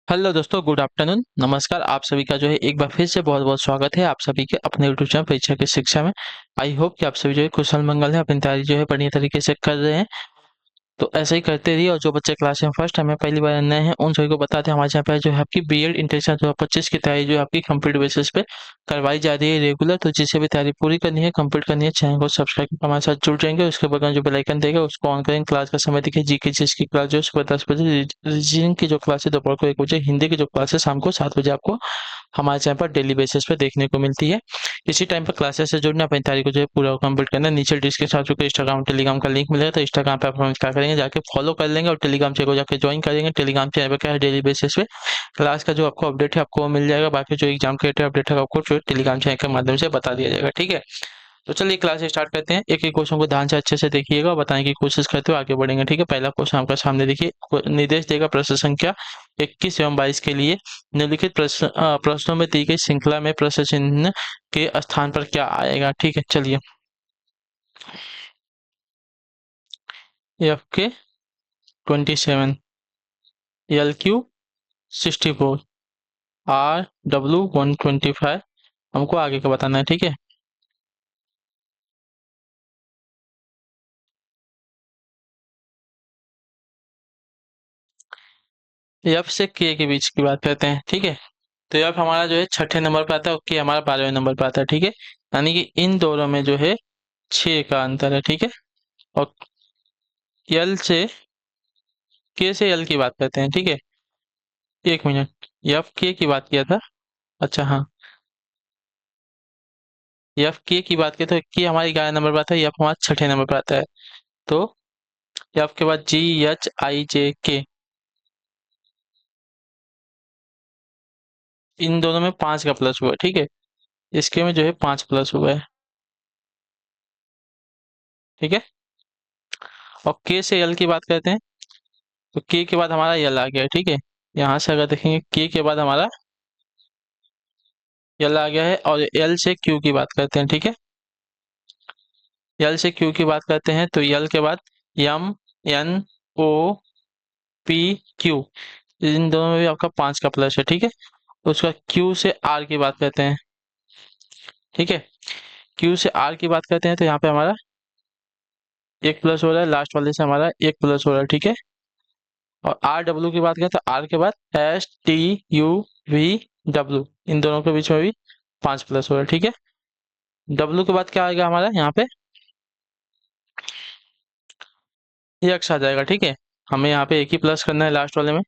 Hello दोस्तों, good afternoon, नमस्कार। आप सभी का जो है एक बार फिर से बहुत बहुत स्वागत है आप सभी के अपने यूट्यूब चैनल परीक्षा की शिक्षा में। आई होप कि आप सभी जो है कुशल मंगल है, अपनी तैयारी जो है बढ़िया तरीके से कर रहे हैं। तो ऐसे ही करते रहिए। और जो बच्चे क्लास में फर्स्ट टाइम है, पहली बार नए हैं, उन सभी को बताते हैं हमारे यहाँ पे जो है आपकी बीएड इंटरनेशनल 2025 की तैयारी जो है आपकी कंप्लीट बेसिस पे करवाई जा रही है रेगुलर। तो जिसे भी तैयारी पूरी करनी है, कंप्लीट करनी है, चैनल को सब्सक्राइब करके हमारे साथ जुड़ जाएंगे। उसके बगल में जो बेल आइकन देगा उसको ऑन करेंगे। क्लास का समय देखिए, जीके चीज की क्लास जो है सुबह 10 बजे, रीजनिंग की जो क्लास है दोपहर को 1 बजे, हिंदी की जो क्लास है शाम को 7 बजे आपको हमारे चैनल पर डेली बेसिस पे देखने को मिलती है। इसी टाइम पर क्लासेस से जुड़ना, अपनी तारीख को जो है पूरा कंप्लीट करना। नीचे डिस्क्रिप्शन में इंस्टाग्राम टेलीग्राम का लिंक मिलेगा, तो इंस्टाग्राम पे आप हम क्या करेंगे, जाके फॉलो कर लेंगे और टेलीग्राम चैनल को जाके ज्वाइन कर लेंगे। टेलीग्राम चैनल पर क्या है, डेली बेसिस पे क्लास का जो आपको अपडेट है आपको मिल जाएगा। बाकी जो एग्जाम के अपडेट है आपको जो टेलीग्राम चैनल के माध्यम से बता दिया जाएगा। ठीक है, तो चलिए क्लास स्टार्ट करते हैं। एक एक क्वेश्चन को ध्यान से अच्छे से देखिएगा और बताने की कोशिश करते हुए आगे बढ़ेंगे। ठीक है, पहला क्वेश्चन आपका सामने देखिए। निर्देश देगा प्रश्न संख्या 21 एवं 22 के लिए निम्नलिखित प्रश्नों में दी गई श्रृंखला में प्रश्न चिन्ह के स्थान पर क्या आएगा। ठीक है, चलिए। एफ के 27, एल क्यू 64, आर डब्ल्यू 125, हमको आगे का बताना है। ठीक है, एफ से के बीच की बात करते हैं। ठीक है, तो एफ हमारा जो है छठे नंबर पर आता है और के हमारा 12वें नंबर पर आता है। ठीक है, यानी कि इन दोनों में जो है 6 का अंतर है। ठीक है, और यल से के से यल की बात करते हैं। ठीक है, एक मिनट, एफ के की बात किया था। अच्छा हाँ, एफ के की बात किया तो के हमारे 11 नंबर पर आता है, एफ हमारा छठे नंबर पर आता है। तो एफ के बाद जी एच आई जे के, इन दोनों में 5 का प्लस हुआ है। ठीक है, इसके में जो है 5 प्लस हुआ है। ठीक है, और के से यल की बात करते हैं, तो के के बाद हमारा यल आ गया है। ठीक है, यहाँ से अगर देखेंगे के बाद हमारा यल आ गया है। और एल से क्यू की बात करते हैं। ठीक है, यल से क्यू की बात करते हैं, तो यल के बाद M N O P Q, इन दोनों में भी आपका 5 का प्लस है। ठीक है, उसका क्यू से आर की बात करते हैं। ठीक है, क्यू से आर की बात करते हैं, तो यहाँ पे हमारा एक प्लस हो रहा है, लास्ट वाले से हमारा एक प्लस हो रहा है। ठीक है, और आर डब्ल्यू की बात करें तो आर के बाद S T U V W, इन दोनों के बीच में भी 5 प्लस हो रहा है। ठीक है, डब्ल्यू के बाद क्या आएगा हमारा यहाँ पे, यक्स आ जाएगा। ठीक है, हमें यहाँ पे एक ही प्लस करना है लास्ट वाले में,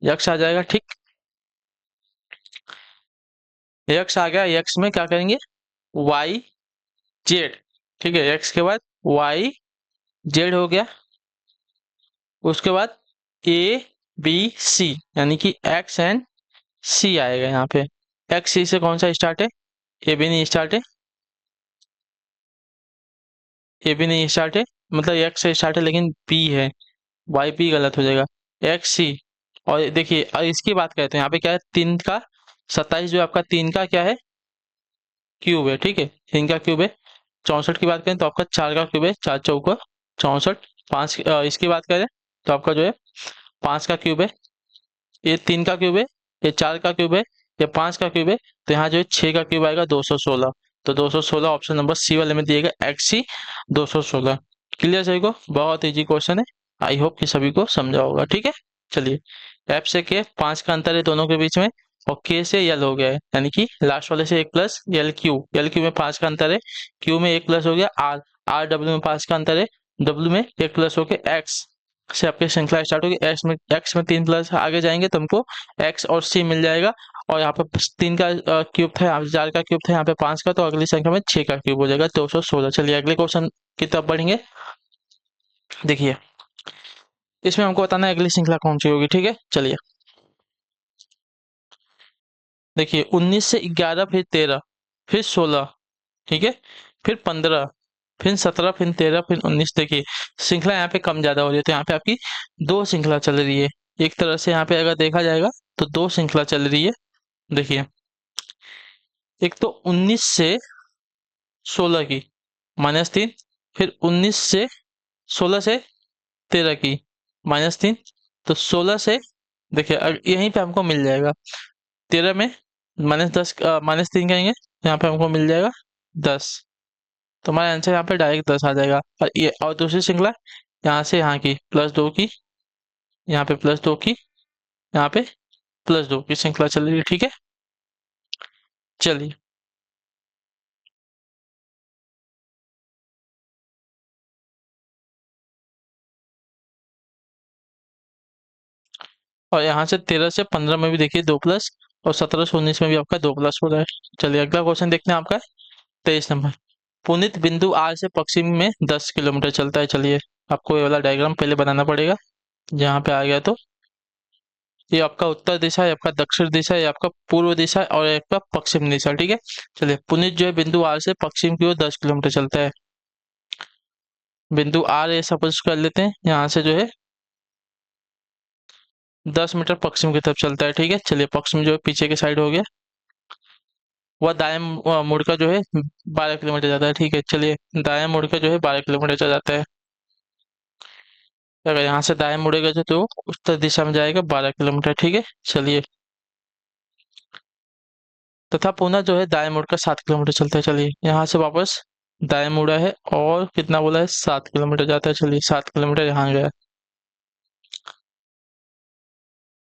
यक्स आ जाएगा। ठीक, यक्स आ गया, यक्स में क्या करेंगे, वाई जेड। ठीक है, एक्स के बाद वाई जेड हो गया। उसके बाद ए बी सी, यानी कि एक्स एंड सी आएगा यहाँ पे। एक्स सी से कौन सा स्टार्ट है, ए भी नहीं स्टार्ट है, ए भी नहीं स्टार्ट है, मतलब एक्स से स्टार्ट है लेकिन पी है, वाई पी गलत हो जाएगा, एक्स सी। और देखिए, और इसकी बात करते हैं, यहाँ पे क्या है, 3 का 27 जो आपका 3 का क्या है, क्यूब है। ठीक है, 3 का क्यूब है। 64 की बात करें तो आपका 4 का क्यूब है, 4 चौका 64। 5 इसकी बात करें तो आपका जो है 5 का क्यूब है, ये 3 का क्यूब है, ये 4 का क्यूब है, ये 5 का क्यूब है। तो यहाँ जो है 6 का क्यूब आएगा 216। तो 216 ऑप्शन नंबर सी वाले में दिएगा, एक्स सी 216। क्लियर सभी को, बहुत इजी क्वेश्चन है। आई होप कि सभी को समझा होगा। ठीक है, चलिए। एफ से के 5 का अंतर है दोनों के बीच में, और के से यल हो गया है, यानी कि लास्ट वाले से एक प्लस, एल क्यू में 5 का अंतर है, क्यू में एक प्लस हो गया, आर आर डब्ल्यू में 5 का अंतर है, डब्ल्यू में एक प्लस हो गया, एक्स से आपकी श्रृंखला स्टार्ट होगी। एक्स में 3 प्लस आगे जाएंगे तो हमको एक्स और सी मिल जाएगा। और यहाँ पे 3 का क्यूब था, यहाँ पे 4 का क्यूब था, यहाँ पे 5 का, तो अगली संख्या में 6 का क्यूब हो जाएगा, 216। चलिए अगले क्वेश्चन की तरफ बढ़ेंगे। देखिए, इसमें हमको बताना है अगली श्रृंखला कौन सी होगी। ठीक है, चलिए। देखिए, 19 से 11, फिर 13, फिर 16, ठीक है, फिर 15, फिर 17, फिर 13, फिर 19। देखिए, श्रृंखला यहाँ पे कम ज्यादा हो रही है, तो यहाँ पे आपकी 2 श्रृंखला चल रही है। एक तरह से यहाँ पे अगर देखा जाएगा तो 2 श्रृंखला चल रही है। देखिए, एक तो 19 से 16 की -3, फिर 19 से 16 से 13 की -3, तो 16 से देखिए यहीं पे हमको मिल जाएगा 13 में -10 -3 करेंगे, यहाँ पे हमको मिल जाएगा 10। तो हमारा आंसर यहाँ पे डायरेक्ट 10 आ जाएगा। और ये और दूसरी श्रृंखला यहाँ से यहाँ की +2 की, यहाँ पे +2 की, यहाँ पे +2 की श्रृंखला चल रही है, ठीक है। चलिए, और यहाँ से 13 से 15 में भी देखिए 2 प्लस, और 17 से 19 में भी आपका 2 प्लस हो रहा है। चलिए अगला क्वेश्चन देखते हैं आपका 23 नंबर। पुनित बिंदु आर से पश्चिम में 10 किलोमीटर चलता है। चलिए आपको ये वाला डायग्राम पहले बनाना पड़ेगा। जहाँ पे आ गया तो ये आपका उत्तर दिशा है, आपका दक्षिण दिशा है, आपका पूर्व दिशा है, और आपका पश्चिम दिशा, ठीक है। चलिए पुनित जो है बिंदु आर से पश्चिम की ओर 10 किलोमीटर चलता है। बिंदु आर ये सपोज कर लेते हैं, यहाँ से जो है 10 मीटर पश्चिम की तरफ चलता है, ठीक है। चलिए पश्चिम जो है पीछे के साइड हो गया, वह दाएं मुड़ का जो है 12 किलोमीटर जाता है, ठीक है। चलिए दाएं मुड़ का जो है 12 किलोमीटर चला जाता है। अगर यहाँ से दाएं मुड़ेगा तो उत्तर दिशा में जाएगा 12 किलोमीटर, ठीक है। चलिए तथा पुनः जो है दाएं मुड़ का 7 किलोमीटर चलता है। चलिए यहाँ से वापस दाएं मुड़ा है और कितना बोला है 7 किलोमीटर जाता है। चलिए 7 किलोमीटर यहाँ गया,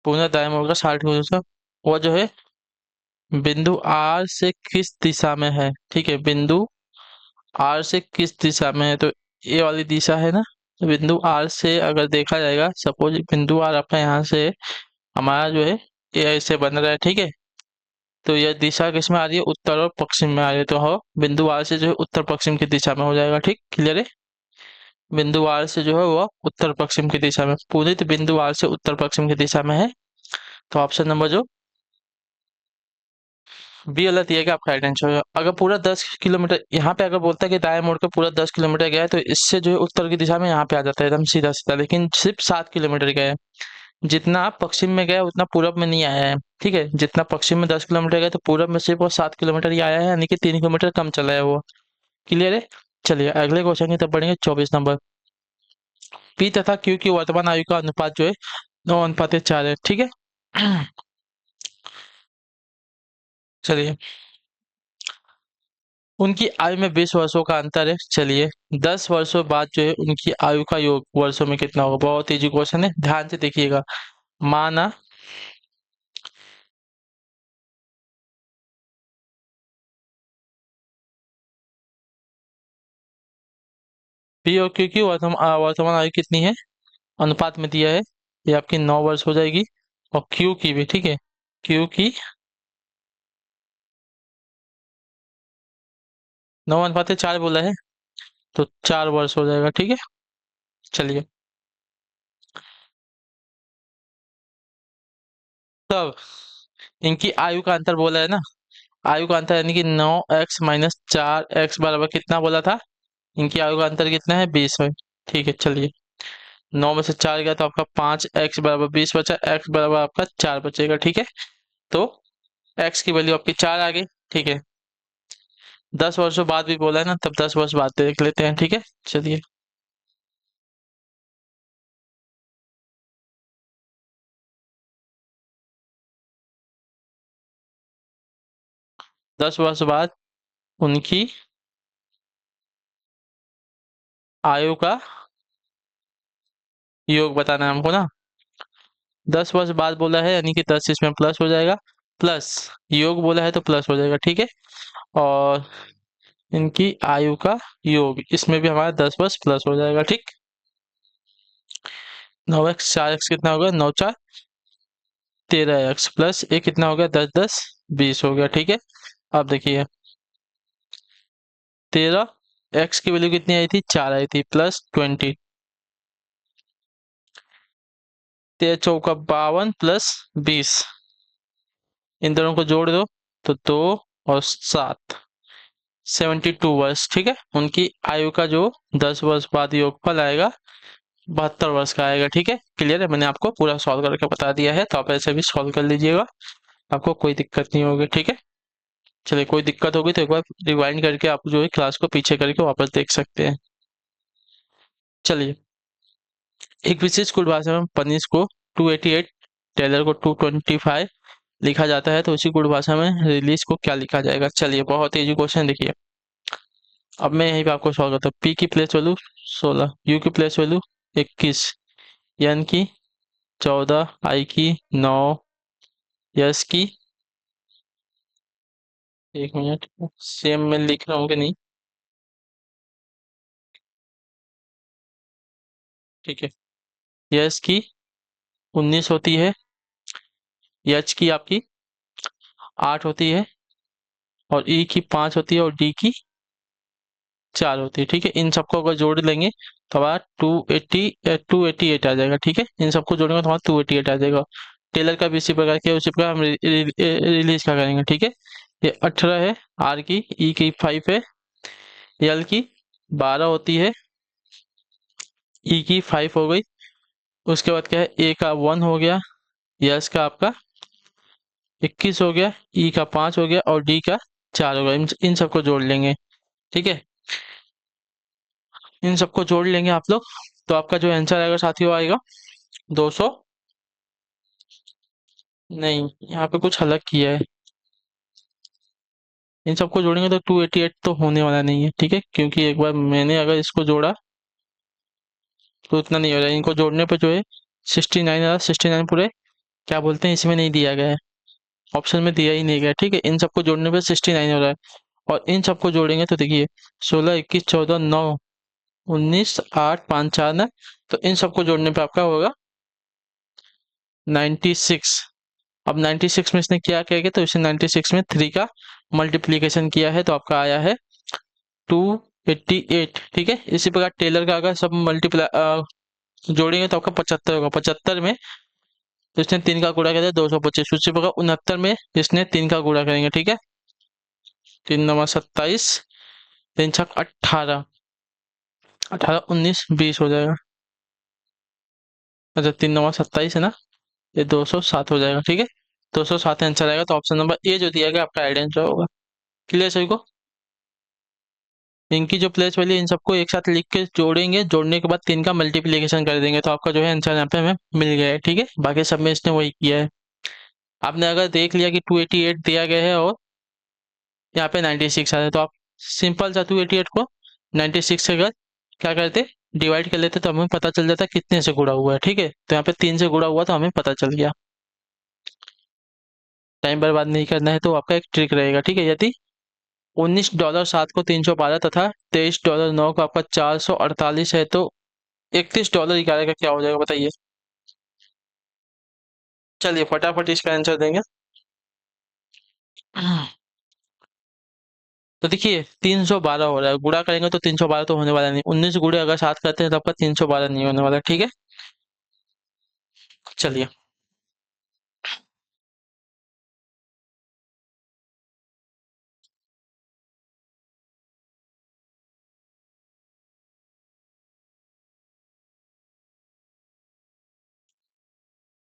पुनः दाएं मुड़ का 60 किलोमीटर। वह जो है बिंदु आर से किस दिशा में है, ठीक है। बिंदु आर से किस दिशा में है, तो ये वाली दिशा है ना। तो बिंदु आर से अगर देखा जाएगा, सपोज बिंदु आर आपका यहाँ से हमारा जो है ये ऐसे बन रहा है, ठीक है। तो यह दिशा किस में आ रही है, उत्तर और पश्चिम में आ रही है। तो हो बिंदु आर से जो है उत्तर पश्चिम की दिशा में हो जाएगा, ठीक क्लियर है। बिंदु आर से जो है वह उत्तर पश्चिम की दिशा में, पूरी बिंदु आर से उत्तर पश्चिम की दिशा में है। तो ऑप्शन नंबर जो बी वाला दिया गया आपका राइट आंसर होगा। अगर पूरा 10 किलोमीटर यहाँ पे अगर बोलता है कि दाएं मोड़ के पूरा 10 किलोमीटर गया है, तो इससे जो है उत्तर की दिशा में यहाँ पे आ जाता है एकदम सीधा सीधा, लेकिन सिर्फ 7 किलोमीटर गया है। जितना आप पश्चिम में गया उतना पूरब में नहीं आया है, ठीक है। जितना पश्चिम में 10 किलोमीटर गया, तो पूरब में सिर्फ वो 7 किलोमीटर ही आया है, यानी कि 3 किलोमीटर कम चला है वो, क्लियर है। चलिए अगले क्वेश्चन की तरफ बढ़ेंगे 24 नंबर। पी तथा क्यू की वर्तमान आयु का अनुपात जो है 9:4 है, ठीक है। चलिए उनकी आयु में 20 वर्षों का अंतर है। चलिए 10 वर्षों बाद जो है उनकी आयु का योग वर्षों में कितना होगा। बहुत इजी क्वेश्चन है, ध्यान से देखिएगा। माना पी और क्यू की वर्तमान आयु कितनी है, अनुपात में दिया है। ये आपकी 9 वर्ष हो जाएगी, और क्यू की भी, ठीक है। क्यू की 9:4 बोला है, तो 4 वर्ष हो जाएगा, ठीक है। चलिए तब इनकी आयु का अंतर बोला है ना, आयु का अंतर यानी कि 9x - 4x बराबर कितना बोला था। इनकी आयु का अंतर कितना है 20 है, ठीक है। चलिए 9 में से 4 गया तो आपका 5x बराबर 20 बचा, x बराबर आपका 4 बचेगा, ठीक है। तो x की वैल्यू आपकी 4 आ गई, ठीक है। 10 वर्षों बाद भी बोला है ना, तब 10 वर्ष बाद देख लेते हैं, ठीक है। चलिए 10 वर्ष बाद उनकी आयु का योग बताना है हमको ना। 10 वर्ष बाद बोला है, यानी कि 10 इसमें प्लस हो जाएगा, प्लस योग बोला है तो प्लस हो जाएगा, ठीक है। और इनकी आयु का योग, इसमें भी हमारा 10 वर्ष प्लस हो जाएगा, ठीक। 9x 4x कितना होगा, 9×4 13x प्लस ये कितना हो गया, 10×10 20 हो गया, ठीक है। अब देखिए 13x की वैल्यू कितनी आई थी, 4 आई थी, +20, 13×4 = 52 +20, इन दोनों को जोड़ दो तो 2 और 7 72 वर्ष, ठीक है। उनकी आयु का जो 10 वर्ष बाद योगफल आएगा 72 वर्ष का आएगा, ठीक है। क्लियर है, मैंने आपको पूरा सॉल्व करके बता दिया है, तो आप ऐसे भी सॉल्व कर लीजिएगा, आपको कोई दिक्कत नहीं होगी, ठीक है। चलिए कोई दिक्कत होगी तो एक बार रिवाइंड करके आप जो है क्लास को पीछे करके वापस देख सकते हैं। चलिए एक विशेष कुल भाषा में पनिश को 288 टेलर को 225 लिखा जाता है तो उसी गुड़ भाषा में रिलीज को क्या लिखा जाएगा। चलिए बहुत इजी क्वेश्चन देखिए। अब मैं यहीं पे आपको सॉल्व करता हूँ। पी की प्लेस वैल्यू 16, यू की प्लेस वैल्यू 21, एन की 14, आई की 9, यस की 1 मिनट सेम मैं लिख रहा हूँ कि नहीं, ठीक है। यस की 19 होती है, एच की आपकी 8 होती है, और ई की 5 होती है, और डी की 4 होती है, ठीक है। इन सबको अगर जोड़ लेंगे तो हमारा 288 आ जाएगा, ठीक है। इन सबको जोड़ेंगे तो हमारा 288 आ जाएगा। टेलर का भी इसी प्रकार किया, उसी प्रकार हम रिलीज का करेंगे, ठीक है। ये 18 है, आर की, ई की 5 है, एल की 12 होती है, ई की 5 हो गई। उसके बाद क्या है, ए का 1 हो गया, यस का आपका 21 हो गया, ई का 5 हो गया, और डी का 4 हो गया। इन सबको जोड़ लेंगे, ठीक है। इन सबको जोड़ लेंगे आप लोग, तो आपका जो आंसर आएगा साथियों आएगा 200, नहीं यहाँ पे कुछ अलग किया है। इन सबको जोड़ेंगे तो 288 तो होने वाला नहीं है, ठीक है, क्योंकि एक बार मैंने अगर इसको जोड़ा तो उतना नहीं हो रहा है। इनको जोड़ने पे जो है 69 आ रहा, 69 पूरे क्या बोलते हैं इसमें नहीं दिया गया है, ऑप्शन में दिया ही नहीं गया, ठीक है। इन सबको जोड़ने पे 69 हो रहा है, और इन सबको जोड़ेंगे तो देखिए 16, 21, 14, 9, 19, 8, 5, 4 ना, तो इन सबको जोड़ने पे आपका होगा 96। अब 96 में इसने क्या किया गया, तो इसने 96 में 3 का मल्टीप्लीकेशन किया है, तो आपका आया है 288, ठीक है। इसी प्रकार टेलर का अगर सब मल्टीप्लाई जोड़ेंगे तो आपका 75 होगा। 75 में तो इसने 3 का गुणा किया 225, उसी प्रकार 69 में इसने 3 का गुणा करेंगे, ठीक है। 3 9 27, 3 छक 18, 18 19 20 हो जाएगा। अच्छा 3 9 27 है ना, ये 207 हो जाएगा, ठीक है। 207 आंसर आएगा, तो ऑप्शन नंबर ए जो दिया गया आपका राइट आंसर होगा। क्लियर सभी को। इनकी जो प्लेस वैल्यू इन सबको एक साथ लिख के जोड़ेंगे, जोड़ने के बाद 3 का मल्टीप्लिकेशन कर देंगे, तो आपका जो है आंसर यहाँ पे हमें मिल गया है, ठीक है। बाकी सब में इसने वही किया है। आपने अगर देख लिया कि 288 दिया गया है और यहाँ पे 96 आ रहा है, तो आप सिंपल सा 288 को 96 से अगर क्या करते, डिवाइड कर लेते, तो हमें पता चल जाता कितने से गुणा हुआ है, ठीक है। तो यहाँ पे 3 से गुणा हुआ तो हमें पता चल गया। टाइम बर्बाद नहीं करना है, तो आपका एक ट्रिक रहेगा, ठीक है। यदि $19 को 312 तथा $23 को आपका 448 है, तो $31 ग्यारह का क्या हो जाएगा बताइए। चलिए फटाफट इसका आंसर देंगे। तो देखिए 312 हो रहा है, गुणा करेंगे तो 312 तो होने वाला नहीं, 19 गुणे अगर साथ करते हैं तो आपका 312 नहीं होने वाला, ठीक है। चलिए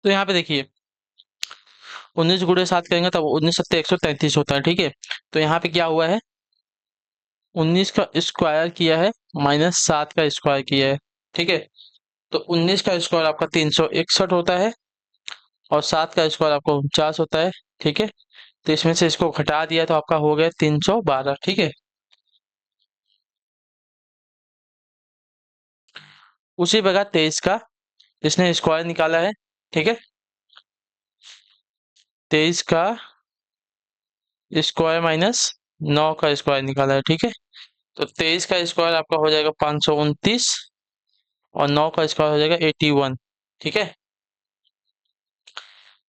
तो यहाँ पे देखिए 19 गुणे साथ करेंगे तब 19 सत्ते 133 होता है, ठीक है। तो यहाँ पे क्या हुआ है, 19 का स्क्वायर किया है माइनस 7 का स्क्वायर किया है, ठीक है। तो 19 का स्क्वायर आपका 361 होता है, और 7 का स्क्वायर आपका 49 होता है, ठीक है। तो इसमें से इसको घटा दिया तो आपका हो गया 312, ठीक है। उसी प्रकार 23 का इसने स्क्वायर निकाला है, ठीक है। 23 का स्क्वायर माइनस 9 का स्क्वायर निकाला है, ठीक है। तो 23 का स्क्वायर आपका हो जाएगा 529, और 9 का स्क्वायर हो जाएगा 81, ठीक है।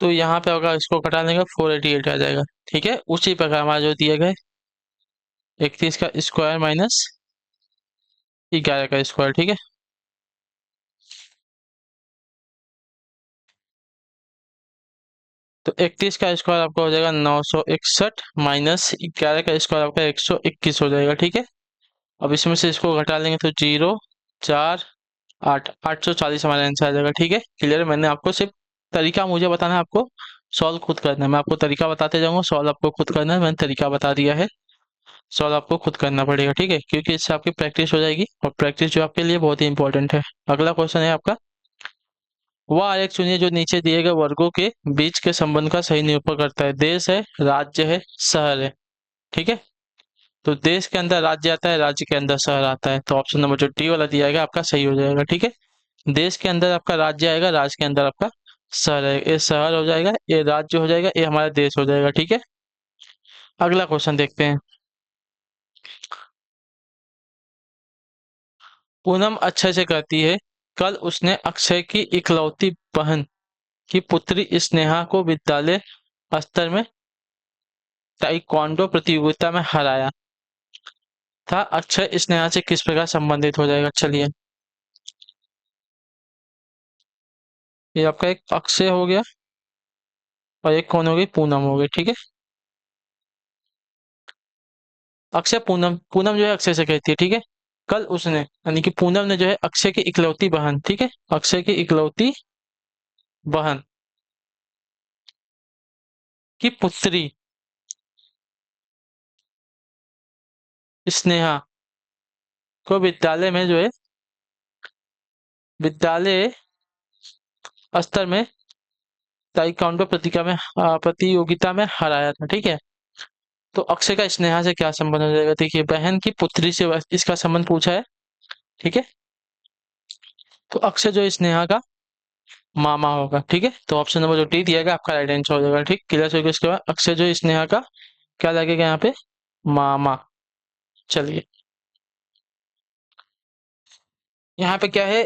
तो यहाँ पे अगर इसको घटा लेंगे 488 आ जाएगा, ठीक है। उसी प्रकार हमारा जो दिया गया 31 का स्क्वायर माइनस 11 का स्क्वायर, ठीक है। तो 31 का स्क्वायर आपका हो जाएगा 961, माइनस 11 का स्क्वायर आपका 121 हो जाएगा, ठीक है। अब इसमें से इसको घटा लेंगे तो 0 4 8 840 हमारा आंसर आ जाएगा, ठीक है। क्लियर। मैंने आपको सिर्फ तरीका मुझे बताना है, आपको सॉल्व खुद करना है। मैं आपको तरीका बताते जाऊंगा, सॉल्व आपको खुद करना है। मैंने तरीका बता दिया है, सॉल्व आपको खुद करना पड़ेगा, ठीक है, क्योंकि इससे आपकी प्रैक्टिस हो जाएगी, और प्रैक्टिस जो आपके लिए बहुत ही इंपॉर्टेंट है। अगला क्वेश्चन है आपका वह आरेख चुनिए जो नीचे दिए गए वर्गों के बीच के संबंध का सही निरूपण करता है। देश है, राज्य है, शहर है। ठीक है, तो देश के अंदर राज्य आता है, राज्य के अंदर शहर आता है, तो ऑप्शन नंबर जो डी वाला दिया गया आपका सही हो जाएगा। ठीक है, देश के अंदर आपका राज्य आएगा, राज्य के अंदर आपका शहर आएगा, ये शहर हो जाएगा, ये राज्य हो जाएगा, ये हमारा देश हो जाएगा। ठीक है, अगला क्वेश्चन देखते हैं। पूनम अक्षय से कहती है, कल उसने अक्षय की इकलौती बहन की पुत्री स्नेहा को विद्यालय स्तर में ताइक्वांडो प्रतियोगिता में हराया था। अक्षय स्नेहा से किस प्रकार संबंधित हो जाएगा? चलिए, ये आपका एक अक्षय हो गया और एक कौन हो गई? पूनम हो गई। ठीक है, अक्षय पूनम, पूनम जो है अक्षय से कहती है। ठीक है, कल उसने यानी कि पूनम ने जो है अक्षय की इकलौती बहन, ठीक है, अक्षय की इकलौती बहन की पुत्री स्नेहा को विद्यालय में जो है विद्यालय स्तर में ताइक्वांडो प्रतियोगिता में हराया था। ठीक है, तो अक्षय का स्नेहा से क्या संबंध हो जाएगा? देखिए, बहन की पुत्री से इसका संबंध पूछा है। ठीक है, तो अक्षय जो है स्नेहा का मामा होगा। ठीक है, तो ऑप्शन नंबर जो डी दिया गया आपका राइट आंसर हो जाएगा। ठीक, क्लियर हो गया। इसके बाद अक्षय जो है स्नेहा का क्या लगेगा यहाँ पे? मामा। चलिए, यहाँ पे क्या है?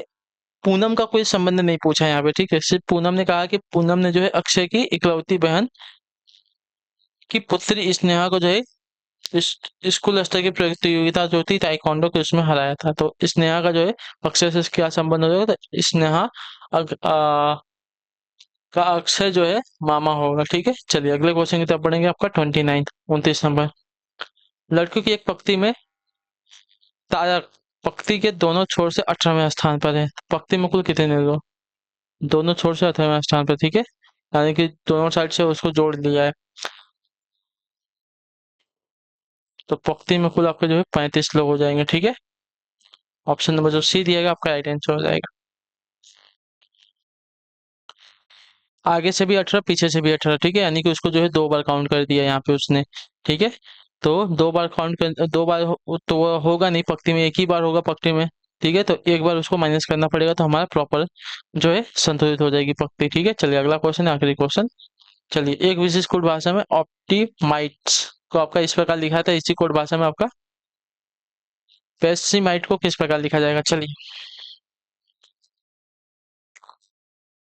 पूनम का कोई संबंध नहीं पूछा है यहाँ पे। ठीक है, सिर्फ पूनम ने कहा कि पूनम ने जो है अक्षय की इकलौती बहन की पुत्री स्नेहा को जो है इस स्कूल स्तर की प्रतियोगिता जो थी ताइक्वांडो के उसमें हराया था। तो स्नेहा का जो है अक्षय से क्या संबंध हो जाएगा? तो स्नेहा का अक्षय जो है मामा होगा। ठीक है, चलिए अगले क्वेश्चन की तरफ बढ़ेंगे। आपका 29 29 नंबर। लड़कियों की एक पंक्ति में तारक पंक्ति के दोनों छोर से 18वें स्थान पर है। पंक्ति में कुल कितने लोग? दोनों छोर से 18वें स्थान पर। ठीक है, यानी कि दोनों साइड से उसको जोड़ लिया है, तो पंक्ति में कुल आपके जो है 35 लोग हो जाएंगे। ठीक है, ऑप्शन नंबर जो सी दिएगा आपका राइट आंसर हो जाएगा। आगे से भी 18, पीछे से भी 18। ठीक है, यानी कि उसको जो है दो बार काउंट कर दिया यहाँ पे उसने। ठीक है, तो दो बार काउंट कर, दो बार तो वो होगा नहीं पंक्ति में, एक ही बार होगा पंक्ति में। ठीक है, तो एक बार उसको माइनस करना पड़ेगा, तो हमारा प्रॉपर जो है संतुलित हो जाएगी पंक्ति। ठीक है, चलिए अगला क्वेश्चन है, आखिरी क्वेश्चन। चलिए, एक विशेष कोड भाषा में ऑप्टिमाइट्स को आपका इस प्रकार लिखा था, इसी कोड भाषा में आपका पेसिमाइट को किस प्रकार लिखा जाएगा? चलिए,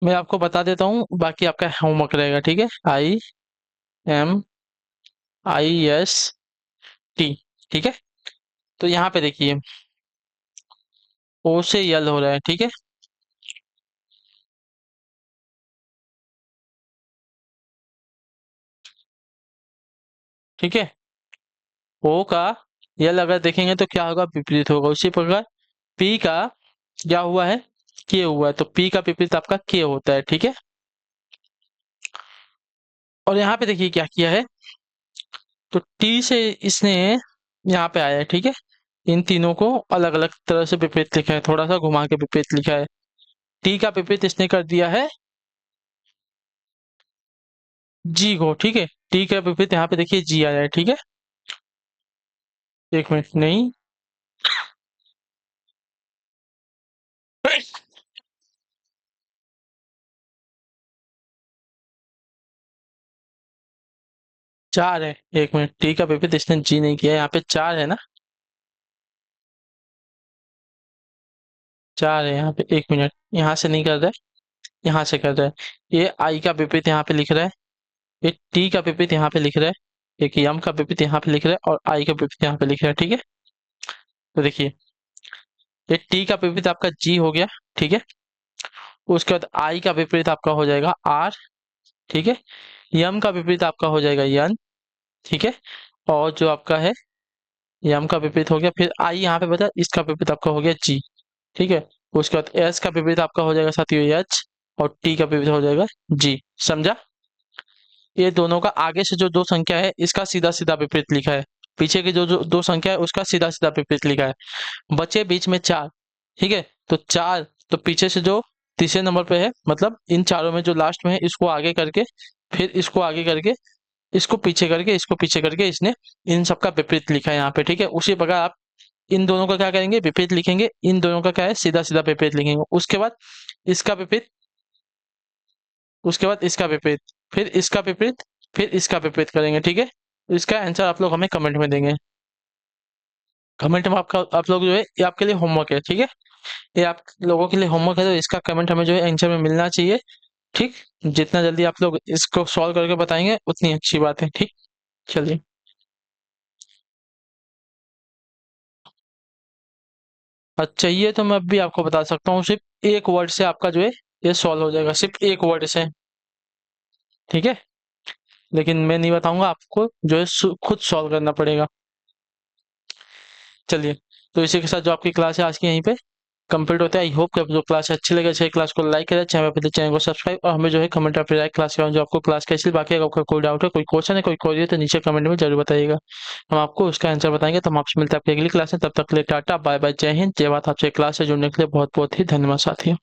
मैं आपको बता देता हूँ, बाकी आपका होमवर्क रहेगा। ठीक है, IMIST। ठीक है, तो यहाँ पे देखिए, ओ से यल हो रहा है। ठीक है, ठीक है, ओ का यल अगर देखेंगे तो क्या होगा? विपरीत होगा। उसी प्रकार पी का क्या हुआ है? के हुआ है, तो पी का विपरीत आपका के होता है। ठीक है, और यहाँ पे देखिए क्या किया है, तो टी से इसने यहाँ पे आया है। ठीक है, इन तीनों को अलग अलग तरह से विपरीत लिखा है, थोड़ा सा घुमा के विपरीत लिखा है। टी का विपरीत इसने कर दिया है जी को। ठीक है, टी का विपरीत यहाँ पे देखिए जी आया है। ठीक है, एक मिनट, नहीं, चार है। एक मिनट, टी का विपरीत इसने जी नहीं किया, यहाँ पे चार है ना, चार है यहाँ पे। एक मिनट, यहाँ से नहीं कर रहा है, यहाँ से कर रहा है। ये आई का विपरीत यहाँ पे लिख रहा है, ये टी का विपरीत यहाँ पे लिख रहा है, एक यम का विपरीत यहाँ पे लिख रहा है और आई का विपरीत यहाँ पे लिख रहा है। ठीक है, तो देखिए, ये टी का विपरीत आपका जी हो गया। ठीक है, उसके बाद आई का विपरीत आपका हो जाएगा आर। ठीक है, यम का विपरीत आपका हो जाएगा यन। ठीक है, और जो आपका है यम का विपरीत हो गया, फिर आई यहाँ पे बचा, इसका विपरीत आपका हो गया जी। ठीक है, उसके बाद एस का विपरीत आपका हो जाएगा साथियों एच, और टी का विपरीत हो जाएगा जी। समझा? ये दोनों का आगे से जो दो संख्या है इसका सीधा सीधा विपरीत लिखा है, पीछे की जो जो दो संख्या है उसका सीधा सीधा विपरीत लिखा है। बचे बीच में चार। ठीक है, तो चार, तो पीछे से जो तीसरे नंबर पे है, मतलब इन चारों में जो लास्ट में है इसको आगे करके, फिर इसको आगे करके, इसको पीछे करके, इसको पीछे करके इसने इन सबका विपरीत लिखा है यहाँ पे, ठीक है। उसी प्रकार आप इन दोनों का क्या करेंगे, विपरीत लिखेंगे, इन दोनों का क्या है, सीधा सीधा विपरीत लिखेंगे, उसके बाद इसका विपरीत, उसके बाद इसका विपरीत, फिर इसका विपरीत, फिर इसका विपरीत करेंगे, ठीक है। तो इसका आंसर आप लोग हमें कमेंट में देंगे। कमेंट में आपका, आप लोग जो है ये आपके लिए होमवर्क है, ठीक है। ये आप लोगों के लिए होमवर्क है, तो इसका कमेंट हमें जो है आंसर में मिलना चाहिए, ठीक। जितना जल्दी आप लोग इसको सॉल्व करके बताएंगे उतनी अच्छी बात है, ठीक। चलिए। अच्छा, ये तो मैं अभी आपको बता सकता हूँ, सिर्फ एक वर्ड से आपका जो है ये सॉल्व हो जाएगा, सिर्फ एक वर्ड से, ठीक है। लेकिन मैं नहीं बताऊंगा, आपको जो है खुद सॉल्व करना पड़ेगा। चलिए, तो इसी के साथ जो आपकी क्लास है आज की यहीं पे कंप्लीट होता है। आई होप कि आपको जो क्लास है अच्छी लगे, अच्छी क्लास को लाइक करें, चैनल पर चैनल को सब्सक्राइब, और हमें जो है कमेंट पे लाइक क्लास जो आपको क्लास कैसी, बाकी अगर आपका कोई डाउट है, कोई क्वेश्चन है, कोई क्वेरी है, तो नीचे कमेंट में जरूर बताइएगा, हम आपको उसका आंसर बताएंगे। तो हम आपसे मिलते हैं आपकी अगली क्लास में, तब तक के लिए टाटा बाय बाय, जय हिंद जय भारत। आपसे क्लास से जुड़ने के लिए बहुत बहुत ही धन्यवाद साथियों।